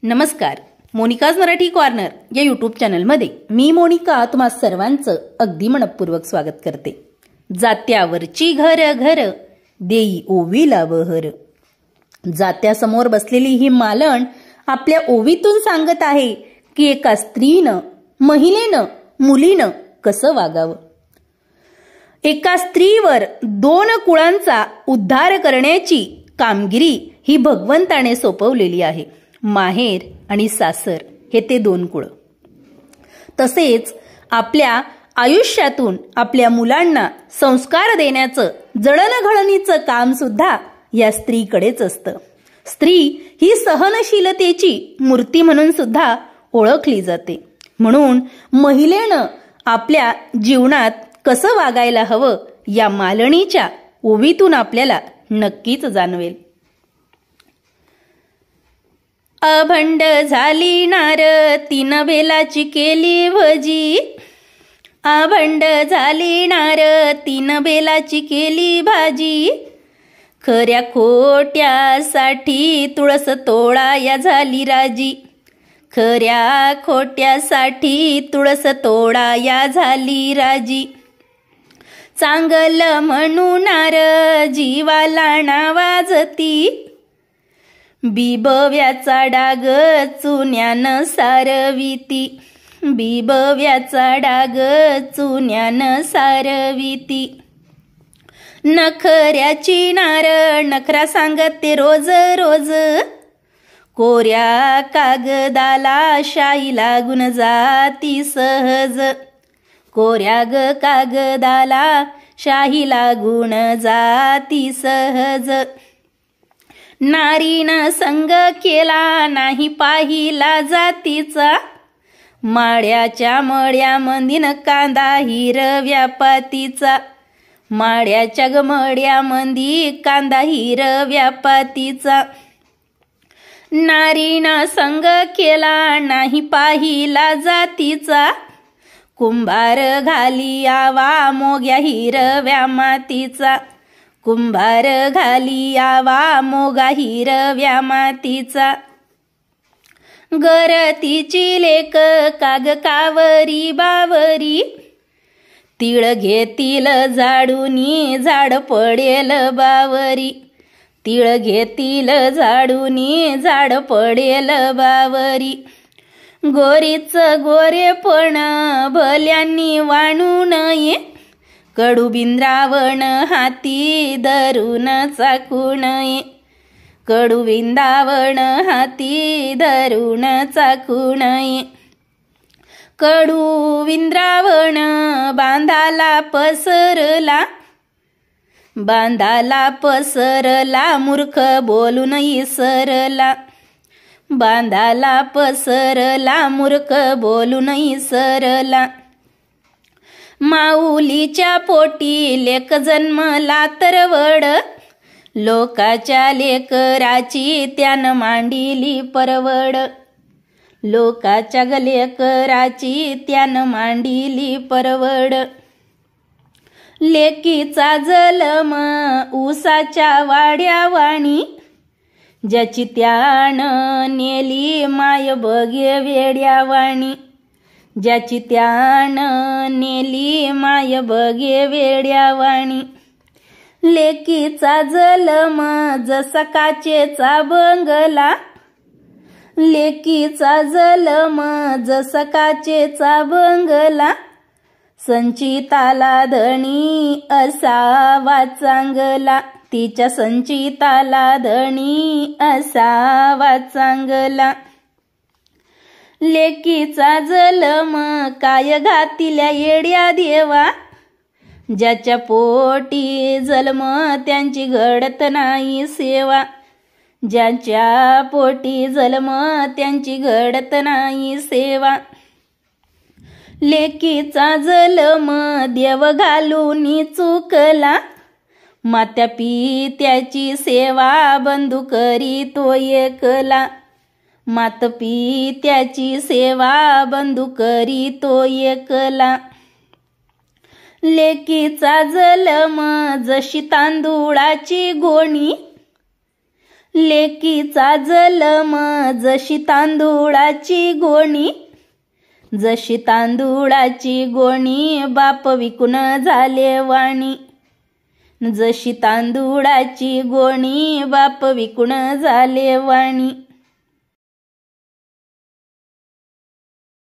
नमस्कार. Monika's Marathi corner या YouTube चॅनलमध्ये मी मोनिका तुम्हा सर्वांचं अगदी मनपूर्वक स्वागत करते. जात्यावरची घर घर देई ओवीला बहर. जात्यासमोर बसलेली ही मालण आपल्या ओवीतून सांगत आहे की एका स्त्रीनं, महिलेनं, मुलीनं कसं वागावं. एका स्त्रीवर 2 कुळांचा उद्धार करण्याची कामगिरी ही भगवंताने सोपवलेली आहे. माहेर आणि सासर हे ते 2 कुळ. तसेच आपल्या आयुष्यातून आपल्या मुलांना संस्कार देण्याचं जडणघडणीचं काम सुद्धा या स्त्रीकडेच असतं. स्त्री ही सहनशीलतेची मूर्ती म्हणून सुद्धा ओळखली जाते. म्हणून महिलेनं आपल्या जीवनात कसं वागायला हवं या मालणीच्या ओवीतून आपल्याला नक्कीच जाणवेल. अभंड झाली नार 3 बेलाची केली भजी. अभंड झाली नार 3 बेलाची केली भाजी. खऱ्या खोट्यासाठी तुळस तोडाया झाली राजी. खऱ्या खोट्यासाठी तुळस तोडाया झाली राजी. चांगलं म्हणूनार जीवाला नावाजती. बिबव्याचा डाग चुन्यानं सारविती. बिबव्याचा डाग चुन्यानं सारविती. नखऱ्याची नार नखरा सांगते रोज रोज. कोऱ्या कागदाला शाई लागून जाती सहज. कोऱ्या कागदाला शाही लागून जाती सहज. नारीनं संग केला नाही पाहिला जातीचा. माळ्याच्या मळ्यामंदीन कांदा हिरव्या पातीचा. माळ्याच्या मळ्यामंदी कांदा हिरव्या पातीचा. नारीनं संग केला नाही पाहिला जातीचा. कुंभार घाली आवा मोग्या हिरव्या मातीचा. कुंभार घाली आवा मोगा हिरव्या मातीचा. गरतीची लेक काग कावरी बावरी. तीळ घेतील झाडूनी झाड पडेल बावरी. तीळ घेतील झाडूनी झाड पडेल बावरी. गोरीच गोरेपण भल्यांनी वाणू नये. कडुबिंद्रावण हाती धरून चाकू नये. कडुबिंदावण हाती धरून चाकू नये. कडुबिंद्रावण बांधाला पसरला. बांधाला पसरला मूर्ख बोलून इसरला. बांधाला पसरला मूर्ख बोलून इसरला. माऊलीच्या पोटी लेक जन्मला तर वड. लोकाच्या लेकराची त्यानं मांडिली परवड. लोकाच्या लेकराची त्यानं मांडिली परवड. लेकीचा जलम उसाच्या वाड्यावाणी. ज्याची त्यानं नेली माय बगे वेड्यावाणी. ज्याची त्यानं नेली माय बगे वेड्यावाणी. लेकीचा जलम जसा काचेचा बंगला. लेकीचा जलम जसा काचेचा बंगला. संचिताला धणी असावा चांगला. तिच्या संचिताला धणी असावा चांगला. लेकीचा जलम काय घातिल्या येड्या देवा. ज्याच्या पोटी जन्म त्यांची घडत नाही सेवा. ज्याच्या पोटी जन्म त्यांची घडत नाही सेवा. लेकीचा जन्म देव घालून चुकला. मात्या पित्याची सेवा बंधू करी तो एकला. मात पित्याची सेवा बंधू करी तो एकला. लेकीचा जलम जशी तांदूळाची गोणी. लेकीचा जलम जशी तांदूळाची गोणी, जशी तांदूळाची गोणी बाप विकून झाले वाणी, जशी तांदूळाची गोणी बाप विकून झाले वाणी.